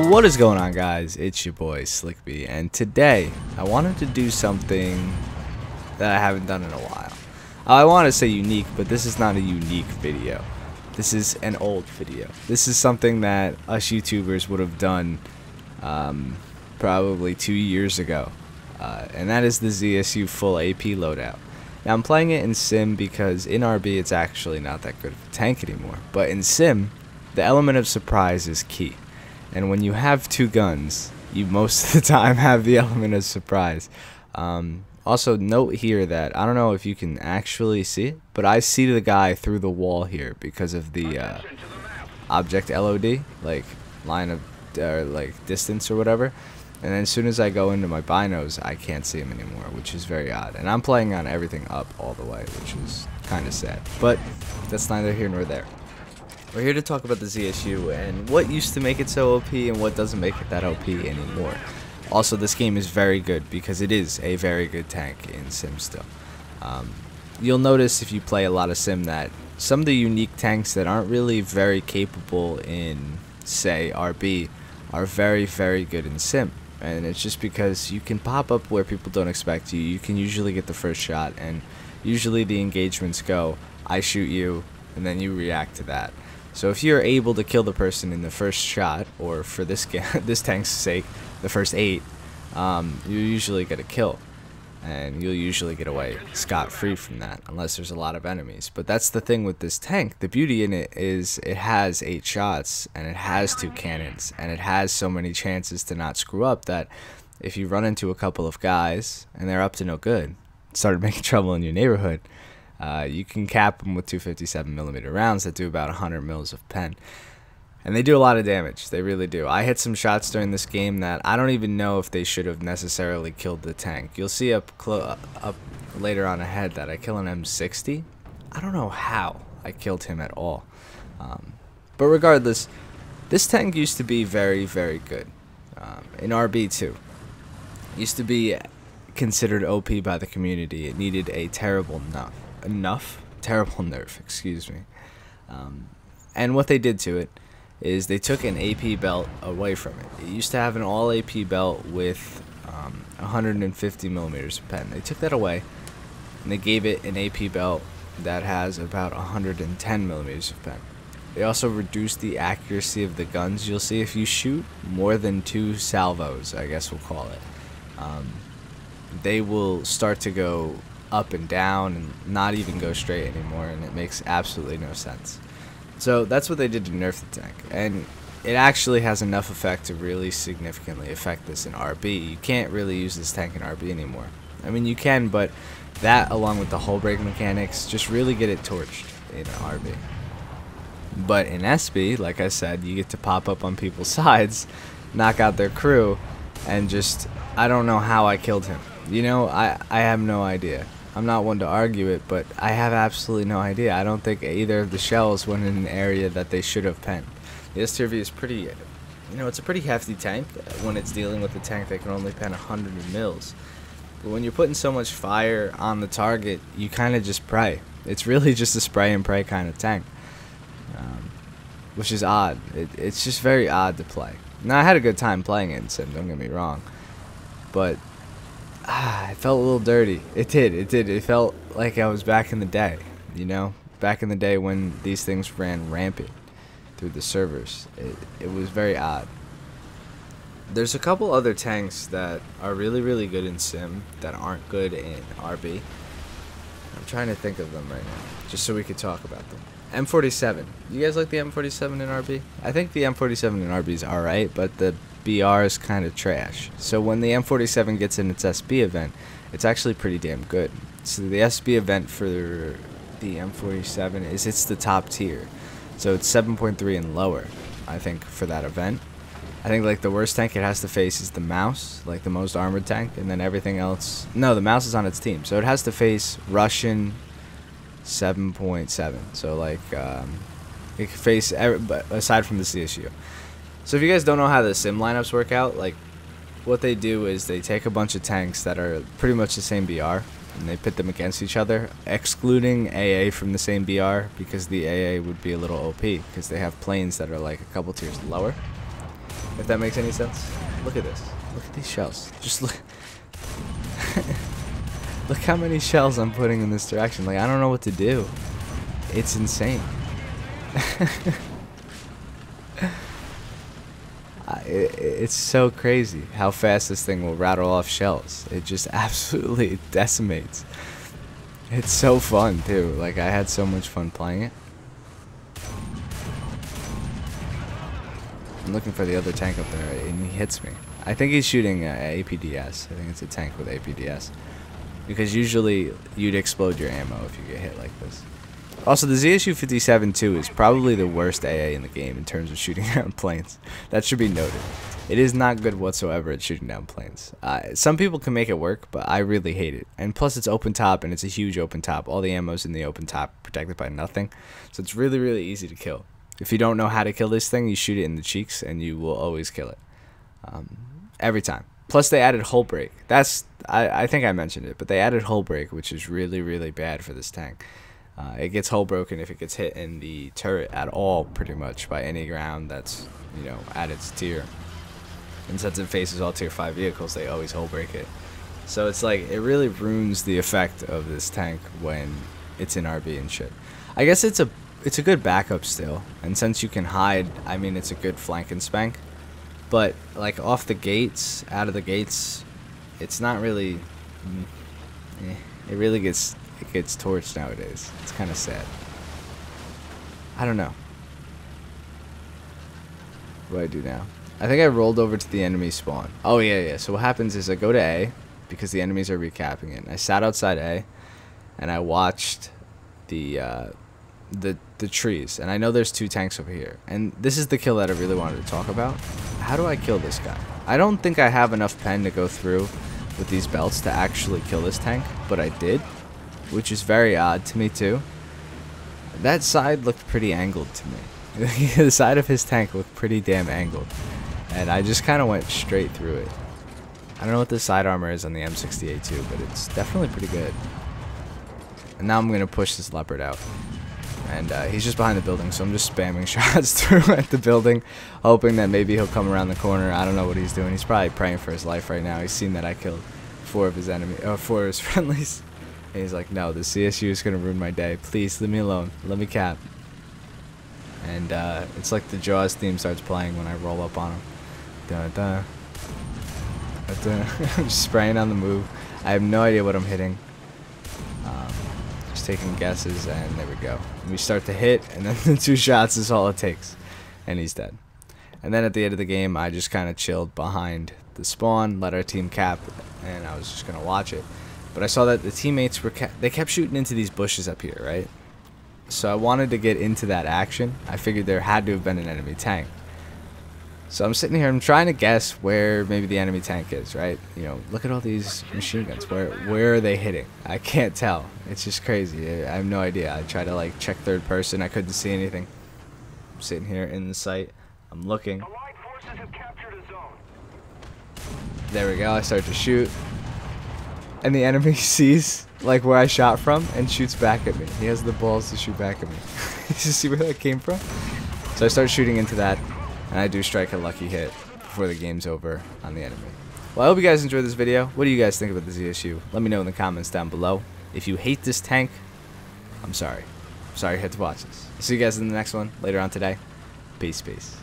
What is going on, guys? It's your boy SlickB, and today I wanted to do something that I haven't done in a while. I want to say unique, but this is not a unique video. This is an old video. This is something that us YouTubers would have done probably 2 years ago, and that is the ZSU full AP loadout. Now I'm playing it in Sim because in RB it's actually not that good of a tank anymore, but in Sim the element of surprise is key. And when you have two guns, you most of the time have the element of surprise. Also, note here that, I don't know if you can actually see it, but I see the guy through the wall here because of the object LOD, like line of, like distance or whatever. And then as soon as I go into my binos, I can't see him anymore, which is very odd. And I'm playing on everything up all the way, which is kind of sad. But that's neither here nor there. We're here to talk about the ZSU and what used to make it so OP and what doesn't make it that OP anymore. Also, this game is very good because it is a very good tank in Sim still. You'll notice if you play a lot of Sim that some of the unique tanks that aren't really very capable in, say, RB are very, very good in Sim. And it's just because you can pop up where people don't expect you. You can usually get the first shot, and usually the engagements go, I shoot you, and then you react to that. So if you're able to kill the person in the first shot, or for this this tank's sake, the first 8, you usually get a kill, and you'll usually get away scot-free from that, unless there's a lot of enemies. But that's the thing with this tank. The beauty in it is it has 8 shots, and it has 2 cannons, and it has so many chances to not screw up that if you run into a couple of guys and they're up to no good, started making trouble in your neighborhood, you can cap them with 257mm rounds that do about 100 mils of pen. And they do a lot of damage. They really do. I hit some shots during this game that I don't even know if they should have necessarily killed the tank. You'll see up later on ahead that I kill an M60. I don't know how I killed him at all. But regardless, this tank used to be very, very good. In RB too. It used to be considered OP by the community. It needed a terrible terrible nerf, excuse me. And what they did to it is they took an AP belt away from it. It used to have an all AP belt with 150mm of pen. They took that away and they gave it an AP belt that has about 110mm of pen. They also reduced the accuracy of the guns. You'll see if you shoot more than 2 salvos, I guess we'll call it, they will start to go up and down and not even go straight anymore, and it makes absolutely no sense. So that's what they did to nerf the tank, and it actually has enough effect to really significantly affect this in RB. You can't really use this tank in RB anymore. I mean, you can, but that along with the hull break mechanics just really get it torched in RB. But in SB, like I said, you get to pop up on people's sides, knock out their crew, and just, I don't know how I killed him. You know, I have no idea. I'm not one to argue it, but I have absolutely no idea. I don't think either of the shells went in an area that they should have penned. The STRV is pretty, you know, it's a pretty hefty tank when it's dealing with a tank that can only pen 100 mils. But when you're putting so much fire on the target, you kind of just pray. It's really just a spray and pray kind of tank, which is odd. It's just very odd to play. Now, I had a good time playing it in Sim, don't get me wrong, but it felt a little dirty. It did. It felt like I was back in the day, you know? Back in the day when these things ran rampant through the servers. It was very odd. There's a couple other tanks that are really, really good in Sim that aren't good in RB. I'm trying to think of them right now, just so we could talk about them. M47. You guys like the M47 in RB? I think the M47 in RB is alright, but the BR is kind of trash. So when the M47 gets in its SB event, it's actually pretty damn good. So the SB event for the M47 is it's the top tier. So it's 7.3 and lower, I think, for that event. I think like the worst tank it has to face is the Mouse, like the most armored tank, and then everything else. No, the Mouse is on its team, so it has to face Russian 7.7. So like it can face but aside from the CSU. So if you guys don't know how the sim lineups work out, like what they do is they take a bunch of tanks that are pretty much the same BR and they pit them against each other, excluding AA from the same BR because the AA would be a little OP because they have planes that are like a couple tiers lower. If that makes any sense. Look at this. Look at these shells. Just look. Look how many shells I'm putting in this direction. Like, I don't know what to do. It's insane. It's so crazy how fast this thing will rattle off shells. It just absolutely decimates. It's so fun too. Like, I had so much fun playing it. I'm looking for the other tank up there and he hits me. I think he's shooting APDS. I think it's a tank with APDS. Because usually you'd explode your ammo if you get hit like this. Also, the ZSU 57-2 is probably the worst AA in the game in terms of shooting down planes. That should be noted. It is not good whatsoever at shooting down planes. Some people can make it work, but I really hate it. And plus, it's open top, and it's a huge open top. All the ammo's in the open top, protected by nothing. So it's really, really easy to kill. If you don't know how to kill this thing, you shoot it in the cheeks, and you will always kill it. Every time. Plus, they added hull break. I think I mentioned it, but they added hull break, which is really, really bad for this tank. It gets hull broken if it gets hit in the turret at all, pretty much, by any ground that's, you know, at its tier. And since it faces all tier 5 vehicles, they always hull break it. So it's like, it really ruins the effect of this tank when it's in RB and shit. I guess it's a good backup still, and since you can hide, I mean, it's a good flank and spank. But like off the gates, out of the gates, it's not really. It really gets torched nowadays. It's kind of sad. I don't know. What do I do now? I think I rolled over to the enemy spawn. Oh yeah. So what happens is I go to A because the enemies are recapping it. And I sat outside A, and I watched the trees, and I know there's 2 tanks over here, and this is the kill that I really wanted to talk about. How do I kill this guy? I don't think I have enough pen to go through with these belts to actually kill this tank, but I did, which is very odd to me too. That side looked pretty angled to me. The side of his tank looked pretty damn angled, and I just kind of went straight through it. I don't know what the side armor is on the M60A2, but it's definitely pretty good. And now I'm gonna push this leopard out. And he's just behind the building, so I'm just spamming shots through at the building, hoping that maybe he'll come around the corner. I don't know what he's doing. He's probably praying for his life right now. He's seen that I killed 4 of his friendlies. And he's like, no, the CSU is going to ruin my day. Please, leave me alone. Let me cap. And it's like the Jaws theme starts playing when I roll up on him. Dun-dun. I'm just spraying on the move. I have no idea what I'm hitting. Taking guesses, and there we go. We start to hit, and then the 2 shots is all it takes, and he's dead. And then at the end of the game, I just kind of chilled behind the spawn, let our team cap, and I was just gonna watch it. But I saw that the teammates were they kept shooting into these bushes up here, right? So I wanted to get into that action. I figured there had to have been an enemy tank. So I'm sitting here, I'm trying to guess where maybe the enemy tank is, right? You know, look at all these machine guns. Where are they hitting? I can't tell. It's just crazy. I have no idea. I try to like check third person. I couldn't see anything. I'm sitting here in the site. I'm looking. Allied forces have captured a zone. There we go. I start to shoot. And the enemy sees like where I shot from and shoots back at me. He has the balls to shoot back at me. You see where that came from? So I start shooting into that. And I do strike a lucky hit before the game's over on the enemy. Well, I hope you guys enjoyed this video. What do you guys think about the ZSU? Let me know in the comments down below. If you hate this tank, I'm sorry. I'm sorry you had to watch this. See you guys in the next one later on today. Peace, peace.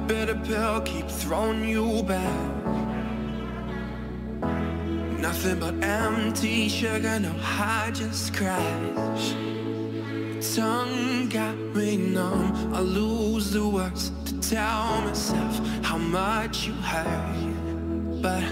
Bitter pill keep throwing you back. Nothing but empty sugar, no high, just crash. Tongue got me numb, I lose the words to tell myself how much you hurt. But